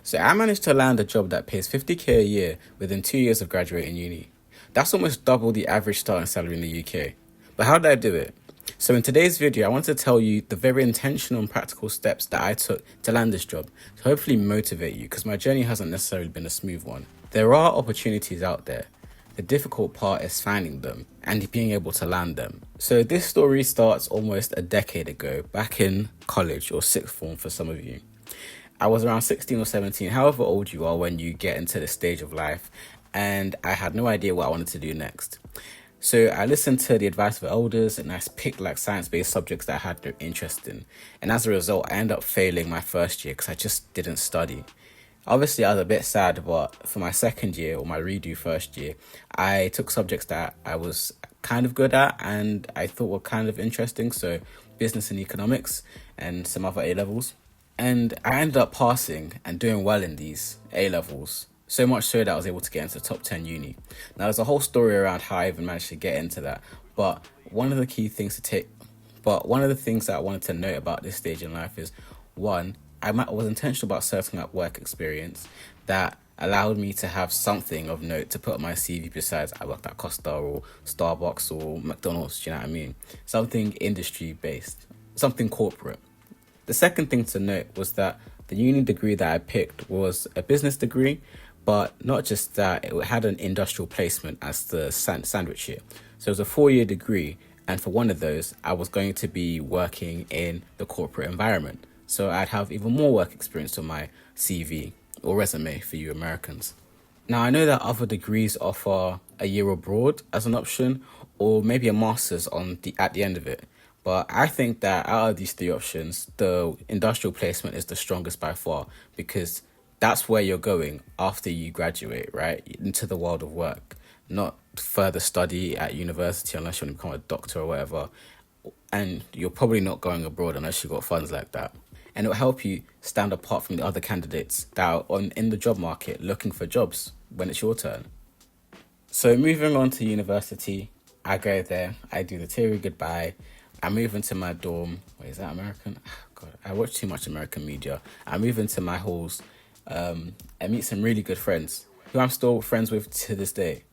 So I managed to land a job that pays 50k a year within 2 years of graduating uni. That's almost double the average starting salary in the UK. But how did I do it? So in today's video, I want to tell you the very intentional and practical steps that I took to land this job to hopefully motivate you, because my journey hasn't necessarily been a smooth one. There are opportunities out there. The difficult part is finding them and being able to land them. So this story starts almost a decade ago, back in college or sixth form for some of you. I was around 16 or 17, however old you are when you get into this stage of life, and I had no idea what I wanted to do next. So I listened to the advice of elders and I picked like science-based subjects that I had no interest in. And as a result, I ended up failing my first year because I just didn't study. Obviously, I was a bit sad, but for my second year or my redo first year, I took subjects that I was kind of good at and I thought were kind of interesting. So business and economics and some other A levels. And I ended up passing and doing well in these A levels. So much so that I was able to get into the top 10 uni. Now, there's a whole story around how I even managed to get into that. But one of the things that I wanted to note about this stage in life is, one, I was intentional about setting up work experience that allowed me to have something of note to put on my CV besides I worked at Costa or Starbucks or McDonald's, do you know what I mean? Something industry based, something corporate. The second thing to note was that the uni degree that I picked was a business degree, but not just that, it had an industrial placement as the sandwich here. So it was a 4-year degree, and for one of those, I was going to be working in the corporate environment. So I'd have even more work experience on my CV or resume for you Americans. Now, I know that other degrees offer a year abroad as an option, or maybe a master's at the end of it. But I think that out of these three options, the industrial placement is the strongest by far, because that's where you're going after you graduate, right? Into the world of work, not further study at university unless you want to become a doctor or whatever. And you're probably not going abroad unless you've got funds like that. And it'll help you stand apart from the other candidates that are in the job market looking for jobs when it's your turn. So moving on to university, I go there, I do the teary goodbye, I move into my dorm. Wait, is that American? God, I watch too much American media. I move into my halls, and meet some really good friends who I'm still friends with to this day.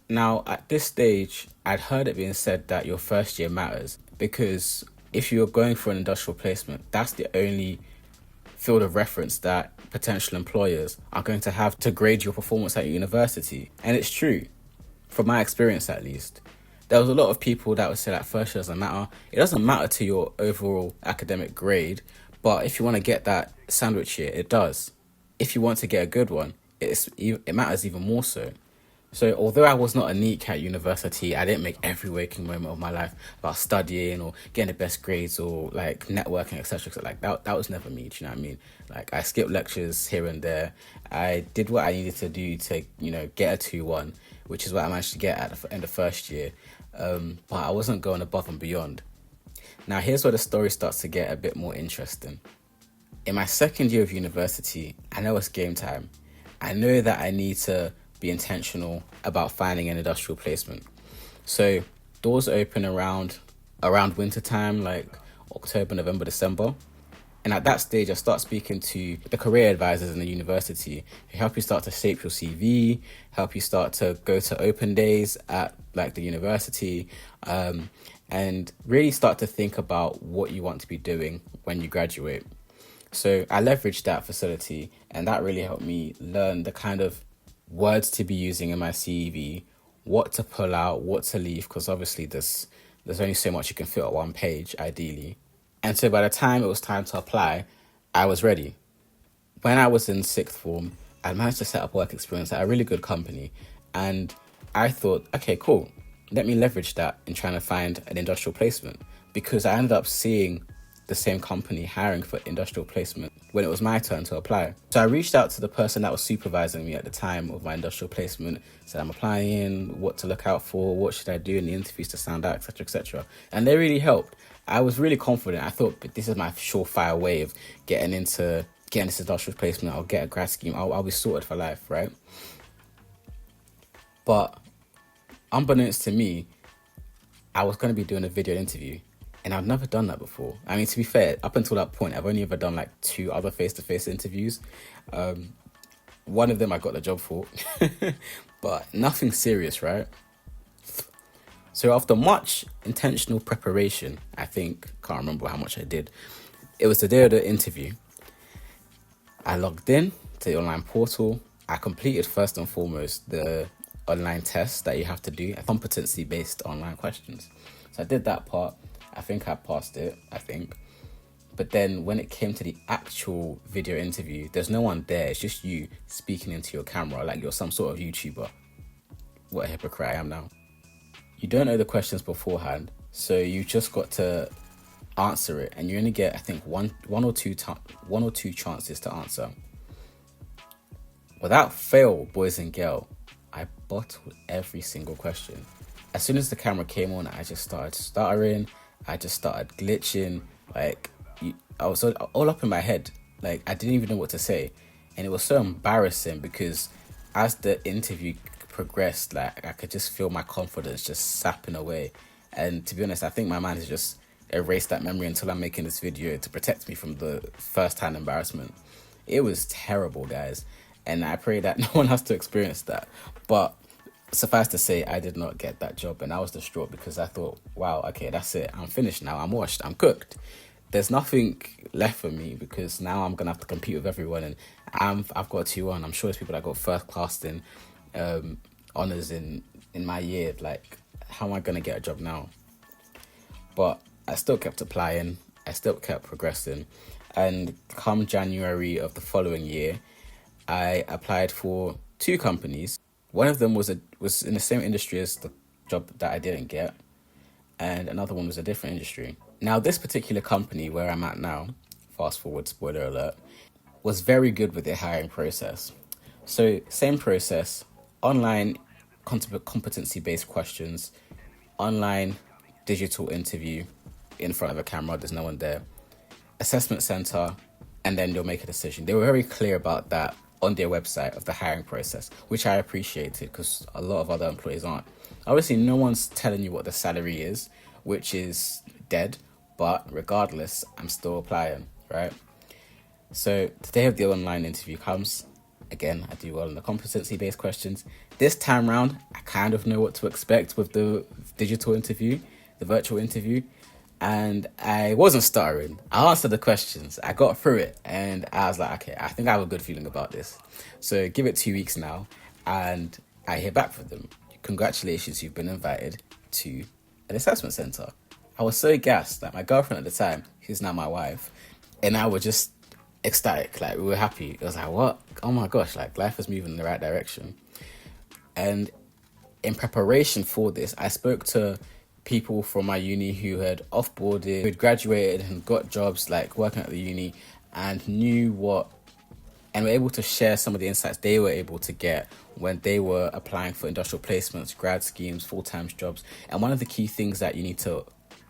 Now, at this stage, I'd heard it being said that your first year matters because if you're going for an industrial placement, that's the only field of reference that potential employers are going to have to grade your performance at university. And it's true, from my experience at least. There was a lot of people that would say that first year doesn't matter. It doesn't matter to your overall academic grade, but if you want to get that sandwich year, it does. If you want to get a good one, it matters even more so. So although I was not a NEET at university, I didn't make every waking moment of my life about studying or getting the best grades or like networking, etc. Like that was never me, do you know what I mean? Like I skipped lectures here and there. I did what I needed to do to, get a 2-1, which is what I managed to get at the end of first year. But I wasn't going above and beyond. Now here's where the story starts to get a bit more interesting. In my second year of university, I know it's game time. I know that I need to be intentional about finding an industrial placement. So doors open around winter time, like October, November, December. And at that stage, I start speaking to the career advisors in the university who help you start to shape your CV, help you start to go to open days at like the university, and really start to think about what you want to be doing when you graduate. So I leveraged that facility, and that really helped me learn the kind of words to be using in my CV, what to pull out, what to leave, because obviously there's only so much you can fit on one page, ideally. And so by the time it was time to apply, I was ready. When I was in sixth form, I managed to set up work experience at a really good company. And I thought, okay, cool. Let me leverage that in trying to find an industrial placement, because I ended up seeing the same company hiring for industrial placement when it was my turn to apply. So I reached out to the person that was supervising me at the time of my industrial placement, said I'm applying, what to look out for, what should I do in the interviews to stand out, etc., etc. And they really helped. I was really confident. I thought, this is my surefire way of getting this industrial placement. I'll get a grad scheme. I'll be sorted for life, right? But unbeknownst to me, I was going to be doing a video interview. And I've never done that before. I mean, to be fair, up until that point, I've only ever done like 2 other face-to-face interviews. One of them I got the job for, but nothing serious, right? So after much intentional preparation, I think, can't remember how much I did. It was the day of the interview. I logged in to the online portal. I completed first and foremost the online test that you have to do, competency-based online questions. So I did that part. I think I passed it, But then when it came to the actual video interview, there's no one there. It's just you speaking into your camera like you're some sort of YouTuber. What a hypocrite I am now. You don't know the questions beforehand, so you just got to answer it, and you only get, I think, one or two chances to answer. Without fail, boys and girls, I bottled every single question. As soon as the camera came on, I just started stuttering. I just started glitching. Like, I was all up in my head. Like, I didn't even know what to say. And it was so embarrassing because as the interview progressed, like, I could just feel my confidence just sapping away. And to be honest, I think my mind has just erased that memory until I'm making this video to protect me from the first-hand embarrassment. It was terrible, guys. And I pray that no one has to experience that. But suffice to say, I did not get that job, and I was distraught because I thought, wow, okay, that's it. I'm finished now. I'm washed. I'm cooked. There's nothing left for me because now I'm gonna have to compete with everyone, and I've got 2-1. I'm sure there's people that got first class in honors in my year. Like, how am I gonna get a job now? But I still kept applying. I still kept progressing, and come January of the following year, I applied for 2 companies. One of them was in the same industry as the job that I didn't get, and another one was a different industry. Now, this particular company where I'm at now, fast forward, spoiler alert, was very good with their hiring process. So, same process, online competency-based questions, online digital interview in front of a camera, there's no one there, assessment center, and then they'll make a decision. They were very clear about that on their website of the hiring process, which I appreciated because a lot of other employees aren't. Obviously, no one's telling you what the salary is, which is dead, but regardless, I'm still applying, right? So the day of the online interview comes. Again, I do well in the competency-based questions. This time round, I kind of know what to expect with the digital interview, the virtual interview. And I wasn't stuttering. I answered the questions. I got through it. And I was like, okay, I think I have a good feeling about this. So give it 2 weeks now. And I hear back from them. Congratulations, you've been invited to an assessment center. I was so gassed that my girlfriend at the time, who's now my wife, and I were just ecstatic. Like, we were happy. It was like, what? Oh my gosh, like, life is moving in the right direction. And in preparation for this, I spoke to people from my uni who had offboarded, who'd graduated and got jobs, like working at the uni, and knew what, and were able to share some of the insights they were able to get when they were applying for industrial placements, grad schemes, full-time jobs. And one of the key things that you need to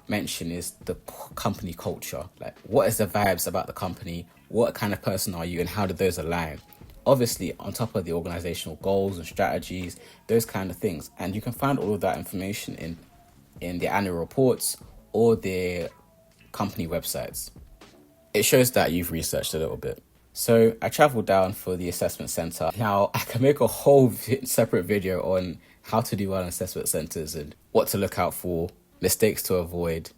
mention is the company culture. Like, what is the vibes about the company? What kind of person are you, and how do those align? Obviously, on top of the organizational goals and strategies, those kind of things. And you can find all of that information in the annual reports or their company websites. It shows that you've researched a little bit. So I traveled down for the assessment center. Now, I can make a whole separate video on how to do well in assessment centers and what to look out for, mistakes to avoid.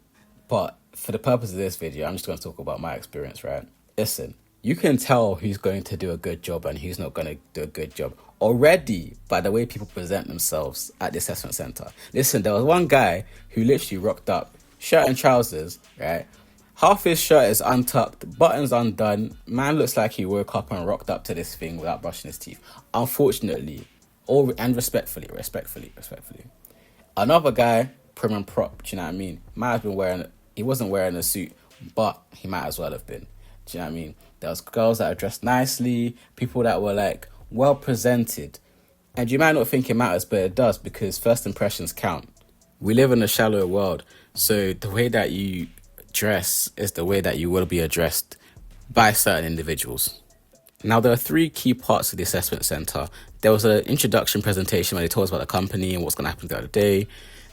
But for the purpose of this video, I'm just going to talk about my experience, right? Listen, you can tell who's going to do a good job and who's not going to do a good job already by the way people present themselves at the assessment center. Listen, there was one guy who literally rocked up, shirt and trousers, right? Half his shirt is untucked, buttons undone. Man looks like he woke up and rocked up to this thing without brushing his teeth. Unfortunately, and respectfully. Another guy, prim and prop, do you know what I mean? He wasn't wearing a suit, but he might as well have been. Do you know what I mean? There was girls that are dressed nicely, people that were like well presented. And you might not think it matters, but it does, because first impressions count. We live in a shallow world, so the way that you dress is the way that you will be addressed by certain individuals. Now, there are 3 key parts of the assessment center. There was an introduction presentation where they told us about the company and what's going to happen throughout the day.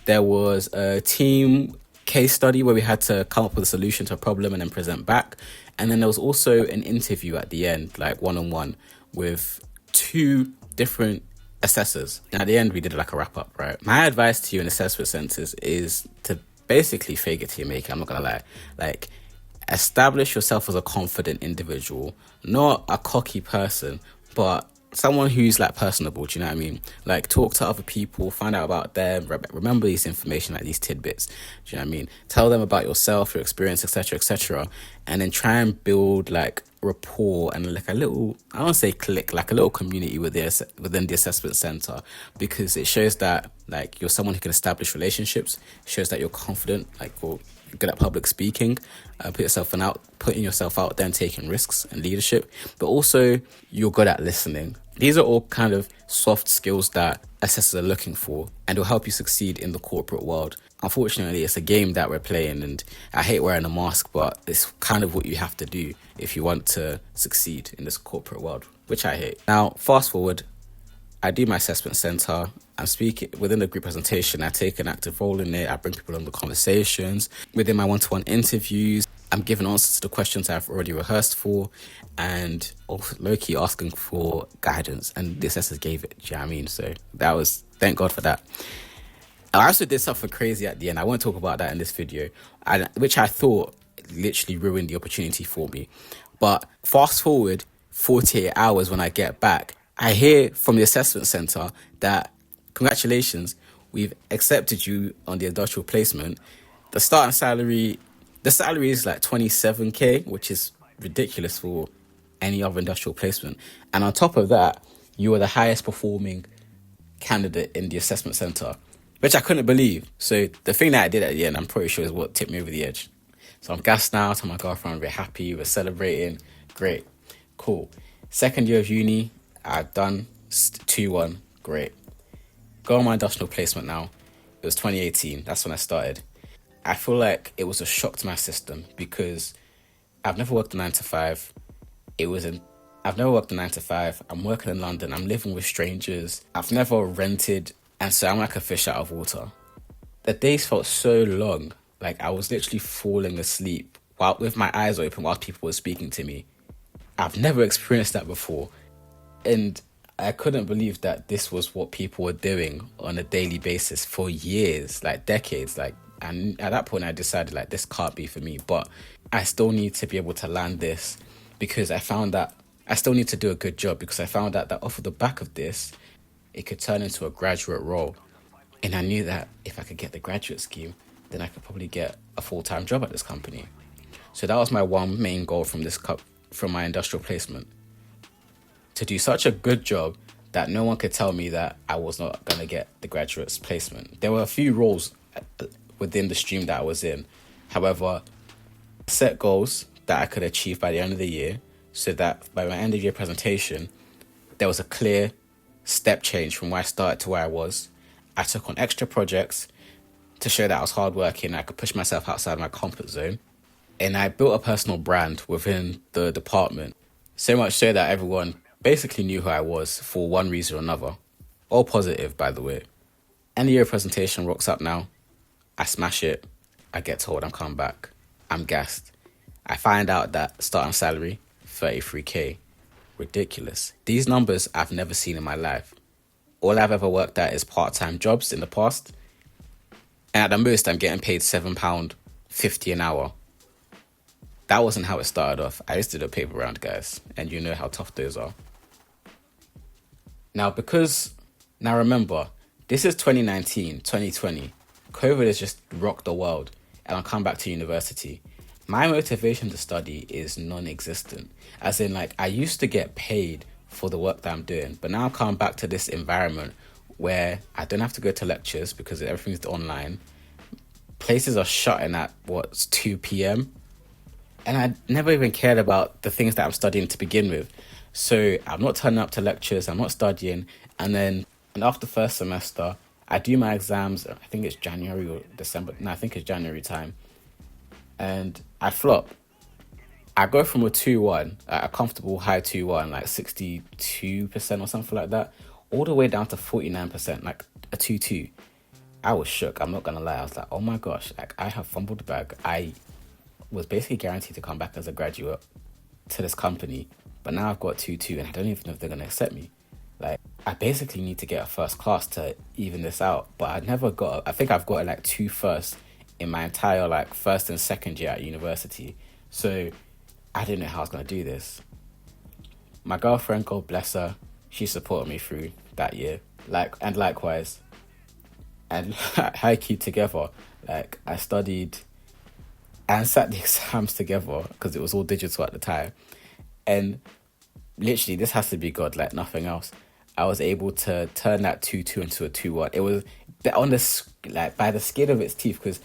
There was a team case study where we had to come up with a solution to a problem and then present back. And then there was also an interview at the end, like one-on-one with two different assessors. And at the end, we did like a wrap up, right? My advice to you in assessment centers is to basically fake it till you make it. I'm not gonna lie. Like, establish yourself as a confident individual, not a cocky person, but someone who's like personable. Do you know what I mean? Like, talk to other people, find out about them, remember these information, like these tidbits. Do you know what I mean? Tell them about yourself, your experience, etc., and then try and build like rapport and like a little, I don't want to say clique, like a little community within the assessment center, because it shows that like you're someone who can establish relationships, shows that you're confident, like you're good at public speaking, putting yourself out there and taking risks and leadership, but also you're good at listening. These are all kind of soft skills that assessors are looking for, and will help you succeed in the corporate world. Unfortunately, it's a game that we're playing, and I hate wearing a mask, but it's kind of what you have to do if you want to succeed in this corporate world, which I hate. Now, fast forward, I do my assessment center. I'm speaking within the group presentation. I take an active role in it. I bring people on the conversations. Within my one-to-one interviews, I'm giving answers to the questions I've already rehearsed for, and also low-key asking for guidance. And the assessors gave it. Do you know what I mean? So thank God for that. I also did something crazy at the end. I won't talk about that in this video, which I thought literally ruined the opportunity for me. But fast forward 48 hours when I get back, I hear from the assessment center that, congratulations, we've accepted you on the industrial placement. The starting salary, is like 27k, which is ridiculous for any other industrial placement. And on top of that, you were the highest performing candidate in the assessment center, which I couldn't believe. So the thing that I did at the end, I'm pretty sure is what tipped me over the edge. So I'm gassed now. To my girlfriend, we're happy, we're celebrating. Great, cool. Second year of uni, I've done 2-1. Great. Go on my industrial placement now. It was 2018. That's when I started. I feel like it was a shock to my system because I've never worked a 9 to 5. I've never worked a 9 to 5. I'm working in London. I'm living with strangers. I've never rented. And so I'm like a fish out of water. The days felt so long. Like I was literally falling asleep with my eyes open while people were speaking to me. I've never experienced that before. And I couldn't believe that this was what people were doing on a daily basis for years, like decades. And at that point I decided like this can't be for me, but I still need to be able to land this, because I found that I still need to do a good job, because I found out that off of the back of this, it could turn into a graduate role. And I knew that if I could get the graduate scheme, then I could probably get a full-time job at this company. So that was my one main goal from my industrial placement. To do such a good job that no one could tell me that I was not going to get the graduate's placement. There were a few roles within the stream that I was in. However, I set goals that I could achieve by the end of the year, so that by my end of year presentation, there was a clear step change from where I started to where I was. I took on extra projects to show that I was hardworking, I could push myself outside my comfort zone. And I built a personal brand within the department, so much so that everyone basically knew who I was for one reason or another. All positive, by the way. End of year presentation rocks up now. I smash it. I get told I'm coming back. I'm gassed. I find out that starting salary, 33k. Ridiculous. These numbers I've never seen in my life. All I've ever worked at is part-time jobs in the past. And at the most, I'm getting paid £7.50 an hour. That wasn't how it started off. I used to do a paper round, guys. And you know how tough those are. Now remember, this is 2019, 2020. COVID has just rocked the world. And I'll come back to university. My motivation to study is non-existent. As in, like, I used to get paid for the work that I'm doing. But now I've come back to this environment where I don't have to go to lectures because everything's online. Places are shutting at, 2 p.m? And I never even cared about the things that I'm studying to begin with. So I'm not turning up to lectures, I'm not studying. And after first semester, I do my exams, I think it's January or December. No, I think it's January time. And I flop. I go from a 2-1, a comfortable high 2-1, like 62% or something like that, all the way down to 49%, like a 2-2. I was shook. I'm not gonna lie. I was like, oh my gosh, like I have fumbled the bag. I was basically guaranteed to come back as a graduate to this company, but now I've got 2-2 and I don't even know if they're gonna accept me. Like I basically need to get a first class to even this out. But I never got. I think I've got like 2 firsts in my entire like first and second year at university. So I didn't know how I was gonna do this. My girlfriend, God bless her, she supported me through that year. Like and likewise, and high key together. Like I studied and sat the exams together because it was all digital at the time. And literally, this has to be God, like nothing else. I was able to turn that 2-2 into a 2-1. It was on the like by the skin of its teeth because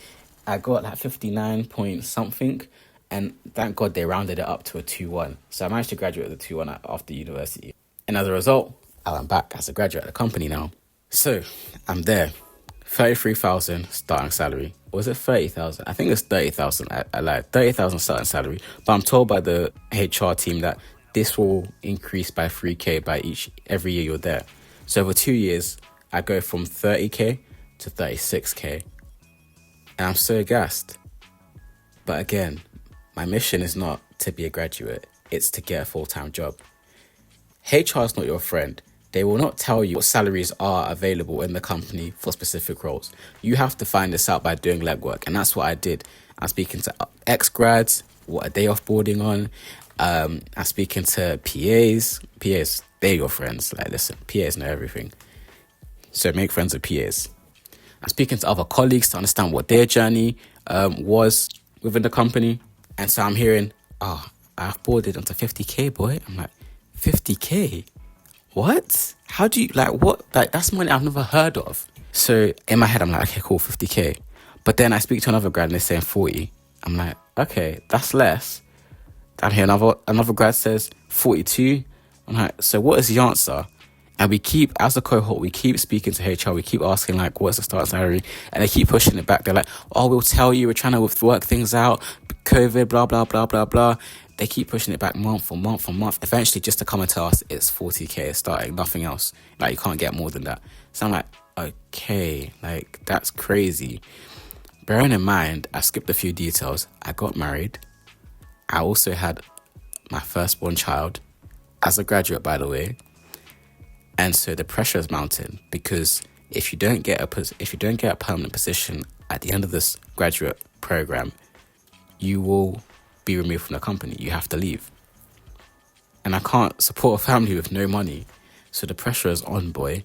I got like 59 point something, and thank God they rounded it up to a 2-1. So I managed to graduate with a 2-1 after university, and as a result, I went back as a graduate at the company now. So I'm there. 33,000 starting salary. Or was it 30,000? I think it's 30,000. I lied. 30,000 starting salary. But I'm told by the HR team that this will increase by 3k by every year you're there. So over 2 years, I go from 30k to 36k. And I'm so gassed. But again, my mission is not to be a graduate. It's to get a full-time job. HR is not your friend. They will not tell you what salaries are available in the company for specific roles. You have to find this out by doing legwork, and that's what I did. I'm speaking to ex-grads, what are they offboarding on? I'm speaking to PAs. PAs, they're your friends. Like, listen, PAs know everything. So make friends with PAs. I'm speaking to other colleagues to understand what their journey was within the company. And so I'm hearing, I've boarded onto 50k, boy. I'm like, 50k? What? How do you, like, what? Like, that's money I've never heard of. So in my head, I'm like, okay, cool, 50k. But then I speak to another grad and they're saying 40. I'm like, okay, that's less. Down here, another grad says 42. I'm like, so what is the answer? And we keep, as a cohort, we keep speaking to HR. We keep asking, like, what's the start salary? And they keep pushing it back. They're like, oh, we'll tell you. We're trying to work things out. COVID, blah, blah, blah, blah, blah. They keep pushing it back month for month for month. Eventually, just to come and tell us it's 40k starting, nothing else. Like, you can't get more than that. So I'm like, okay, like, that's crazy. Bearing in mind, I skipped a few details. I got married. I also had my firstborn child as a graduate, by the way. And so the pressure is mounting because if you don't get a permanent position at the end of this graduate program, you will be removed from the company. You have to leave. And I can't support a family with no money. So the pressure is on, boy.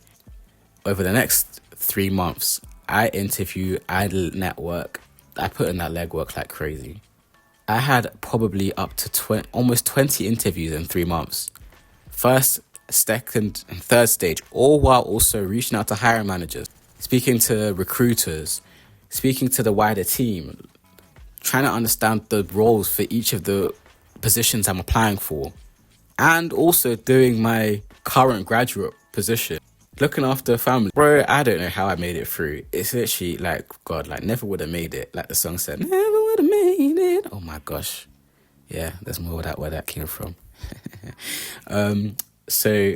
Over the next 3 months, I interview, I network, I put in that legwork like crazy. I had probably up to almost 20 interviews in 3 months. First, second, and third stage, all while also reaching out to hiring managers, speaking to recruiters, speaking to the wider team, trying to understand the roles for each of the positions I'm applying for, and also doing my current graduate position, looking after a family. Bro, I don't know how I made it through. It's literally like, God, like never would have made it. Like the song said, never would have made it. Oh my gosh. Yeah, there's more where that came from. So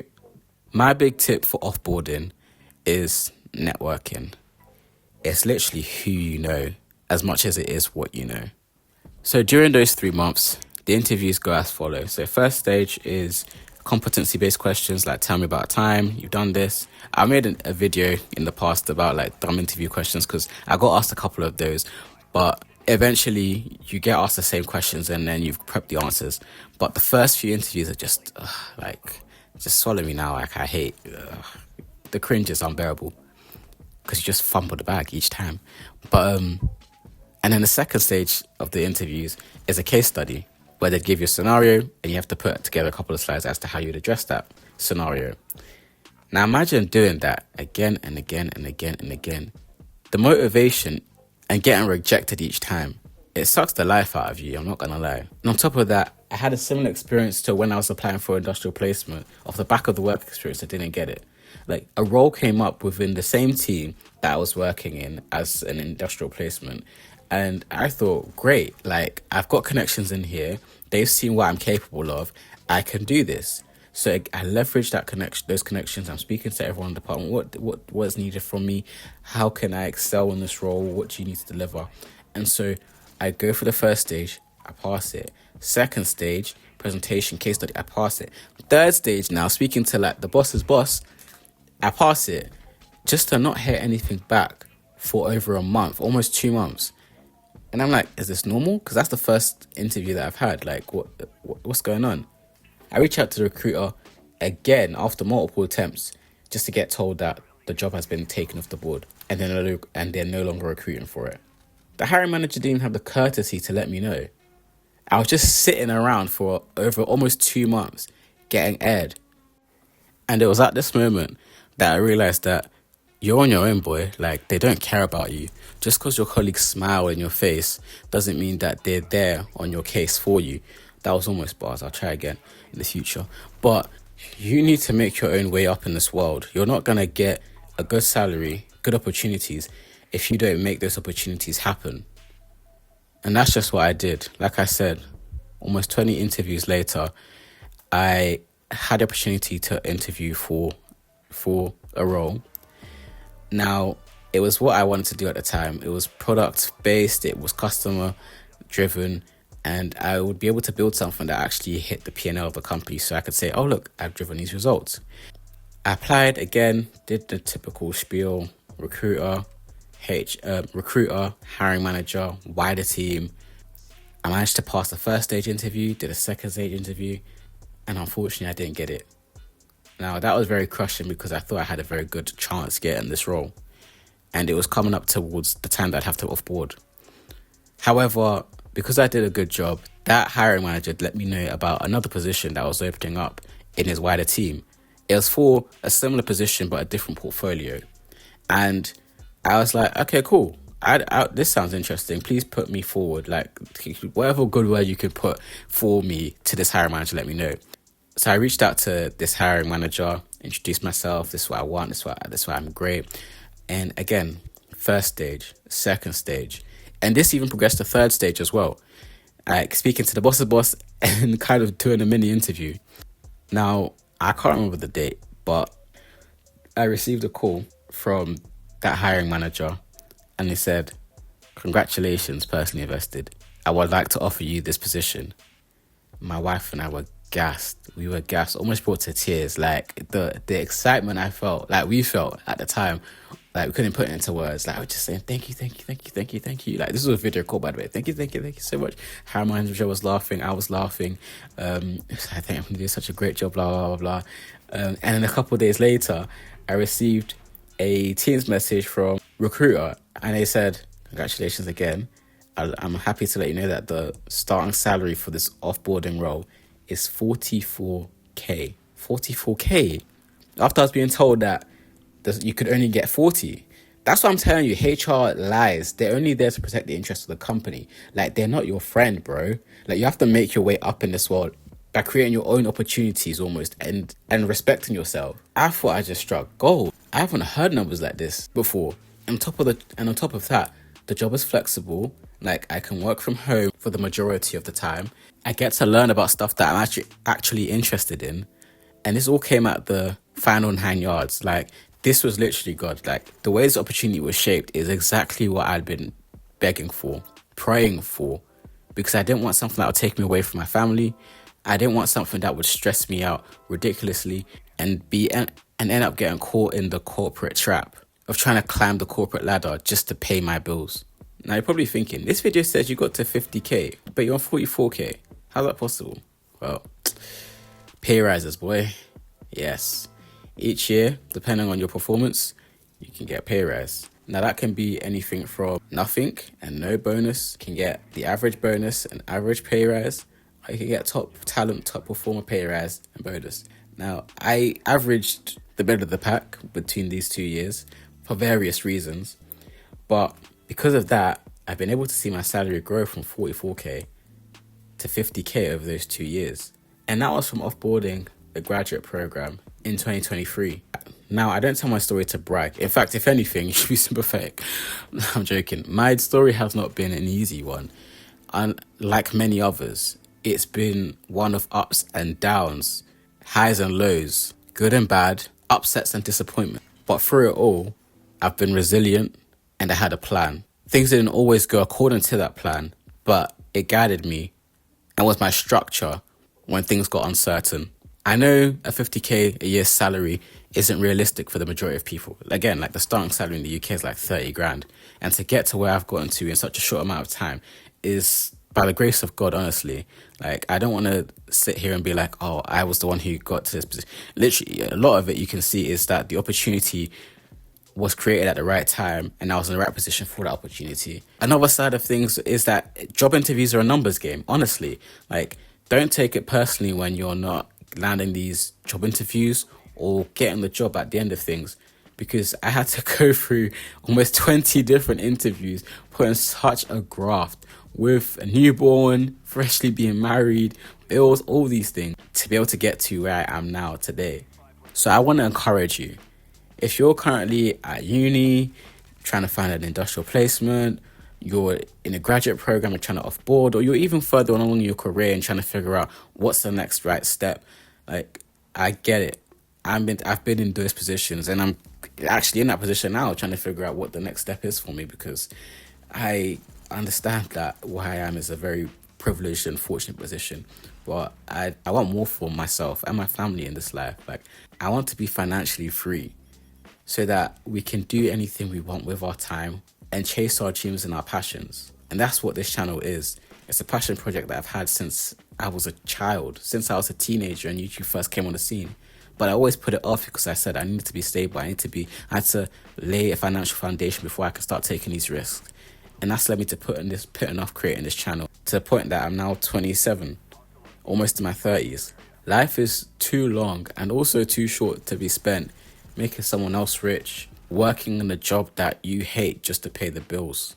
my big tip for offboarding is networking. It's literally who you know as much as it is what you know. So during those 3 months, the interviews go as follows. So first stage is competency-based questions like tell me about a time you've done this. I made a video in the past about like dumb interview questions because I got asked a couple of those, but eventually you get asked the same questions and then you've prepped the answers. But the first few interviews are just just swallow me now. Like I hate the cringe is unbearable because you just fumble the bag each time. But and then the second stage of the interviews is a case study where they give you a scenario and you have to put together a couple of slides as to how you'd address that scenario. Now imagine doing that again and again and again and again. The motivation and getting rejected each time, it sucks the life out of you, I'm not gonna lie. And on top of that, I had a similar experience to when I was applying for industrial placement. Off the back of the work experience, I didn't get it. Like a role came up within the same team that I was working in as an industrial placement. And I thought, great, like I've got connections in here. They've seen what I'm capable of. I can do this. So I leveraged that connection, those connections. I'm speaking to everyone in the department. What's needed from me? How can I excel in this role? What do you need to deliver? And so I go for the first stage, I pass it. Second stage, presentation, case study, I pass it. Third stage, now speaking to like the boss's boss, I pass it. Just to not hear anything back for over a month, almost 2 months. And I'm like, is this normal? Because that's the first interview that I've had. Like, what's going on? I reach out to the recruiter again after multiple attempts just to get told that the job has been taken off the board and they're no longer recruiting for it. The hiring manager didn't even have the courtesy to let me know. I was just sitting around for over almost 2 months getting aired. And it was at this moment that I realized that you're on your own, boy. Like, they don't care about you. Just because your colleagues smile in your face doesn't mean that they're there on your case for you. That was almost bars. I'll try again in the future. But you need to make your own way up in this world. You're not going to get a good salary, good opportunities, if you don't make those opportunities happen. And that's just what I did. Like I said, almost 20 interviews later, I had the opportunity to interview for a role. Now, it was what I wanted to do at the time. It was product based, it was customer driven, and I would be able to build something that actually hit the P&L of the company, so I could say, oh look, I've driven these results. I applied again, did the typical spiel: recruiter, hiring manager, wider team. I managed to pass the first stage interview, did a second stage interview, and unfortunately I didn't get it. Now, that was very crushing because I thought I had a very good chance getting this role, and it was coming up towards the time that I'd have to offboard. However, because I did a good job, that hiring manager let me know about another position that was opening up in his wider team. It was for a similar position but a different portfolio. And I was like, okay, cool. This sounds interesting. Please put me forward. Like, whatever good word you could put for me to this hiring manager, let me know. So I reached out to this hiring manager, introduced myself. This is what I want. This is why I'm great. And again, first stage, second stage, and this even progressed to third stage as well. Like, speaking to the boss's boss and kind of doing a mini interview. Now, I can't remember the date, but I received a call from that hiring manager, and he said, "Congratulations, personally invested. I would like to offer you this position." My wife and I were gassed. We were gassed, almost brought to tears. Like, the excitement I felt, like we felt at the time, like we couldn't put it into words. Like, I was just saying, thank you. Like, this was a video call, by the way. Thank you so much. Hiring manager was laughing. I was laughing. I think I'm doing such a great job, blah, blah, blah, blah. And then a couple of days later, I received a Teams message from recruiter, and they said, "Congratulations again. I'm happy to let you know that the starting salary for this offboarding role is 44k. 44k. After I was being told that you could only get 40. That's what I'm telling you. HR lies. They're only there to protect the interests of the company. Like, they're not your friend, bro. Like, you have to make your way up in this world by creating your own opportunities almost and respecting yourself. I thought I just struck gold. I haven't heard numbers like this before. On top of that, the job is flexible. Like, I can work from home for the majority of the time. I get to learn about stuff that I'm actually interested in. And this all came at the final 9 yards. Like, this was literally God. Like, the way this opportunity was shaped is exactly what I'd been begging for, praying for, because I didn't want something that would take me away from my family. I didn't want something that would stress me out ridiculously and end up getting caught in the corporate trap of trying to climb the corporate ladder just to pay my bills. Now, you're probably thinking, this video says you got to 50k, but you're on 44k. How's that possible? Well, pay rises, boy. Yes. Each year, depending on your performance, you can get pay rise. Now, that can be anything from nothing and no bonus. You can get the average bonus and average pay rise. Or you can get top talent, top performer pay rise and bonus. Now, I averaged the middle of the pack between these 2 years for various reasons. But because of that, I've been able to see my salary grow from 44k to 50k over those 2 years. And that was from offboarding the graduate program in 2023. Now, I don't tell my story to brag. In fact, if anything, you should be sympathetic. I'm joking. My story has not been an easy one. And like many others, it's been one of ups and downs. highs and lows, good and bad, upsets and disappointment. But through it all, I've been resilient and I had a plan. Things didn't always go according to that plan, but it guided me and was my structure when things got uncertain. I know a 50k a year salary isn't realistic for the majority of people. Again, like the starting salary in the UK is like 30 grand. And to get to where I've gotten to in such a short amount of time is by the grace of God, honestly. Like, I don't want to sit here and be like, oh, I was the one who got to this position. Literally, a lot of it you can see is that the opportunity was created at the right time and I was in the right position for that opportunity. Another side of things is that job interviews are a numbers game, honestly. Like, don't take it personally when you're not landing these job interviews or getting the job at the end of things, because I had to go through almost 20 different interviews, put in such a graft with a newborn, freshly being married, bills, all these things to be able to get to where I am now today. So I want to encourage you. If you're currently at uni, trying to find an industrial placement, you're in a graduate program and trying to offboard, or you're even further along in your career and trying to figure out what's the next right step, like, I get it. I've been in those positions and I'm actually in that position now trying to figure out what the next step is for me, because I understand that where I am is a very privileged and fortunate position. But I want more for myself and my family in this life. Like, I want to be financially free so that we can do anything we want with our time and chase our dreams and our passions. And that's what this channel is. It's a passion project that I've had since I was a child, since I was a teenager and YouTube first came on the scene. But I always put it off because I said I needed to be stable. I had to lay a financial foundation before I could start taking these risks. And that's led me to putting off creating this channel to the point that I'm now 27, almost in my 30s. Life is too long and also too short to be spent making someone else rich, working in a job that you hate just to pay the bills.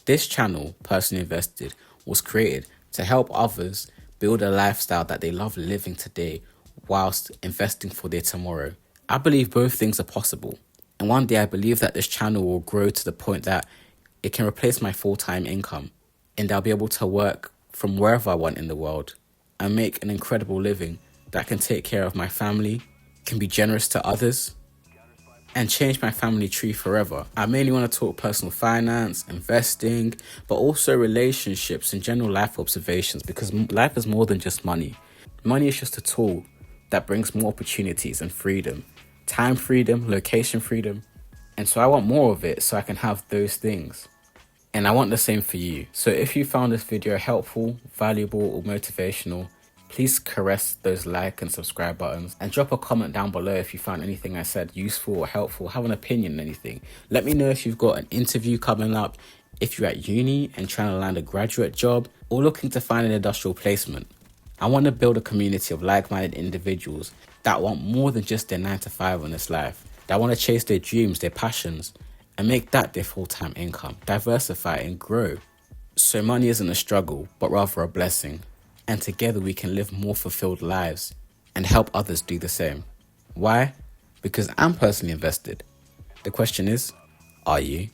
This channel, Personally Invested, was created to help others build a lifestyle that they love living today whilst investing for their tomorrow. I believe both things are possible. And one day I believe that this channel will grow to the point that it can replace my full-time income and I'll be able to work from wherever I want in the world and make an incredible living that can take care of my family, can be generous to others, and change my family tree forever. I mainly want to talk personal finance, investing, but also relationships and general life observations, because life is more than just money. Money is just a tool that brings more opportunities and freedom. Time freedom, location freedom. And so I want more of it so I can have those things. And I want the same for you. So if you found this video helpful, valuable, or motivational, please caress those like and subscribe buttons and drop a comment down below if you found anything I said useful or helpful, have an opinion on anything. Let me know if you've got an interview coming up, if you're at uni and trying to land a graduate job, or looking to find an industrial placement. I want to build a community of like-minded individuals that want more than just their 9 to 5 in this life, that want to chase their dreams, their passions, and make that their full-time income, diversify and grow. So money isn't a struggle, but rather a blessing. And together we can live more fulfilled lives and help others do the same. Why? Because I'm personally invested. The question is, are you?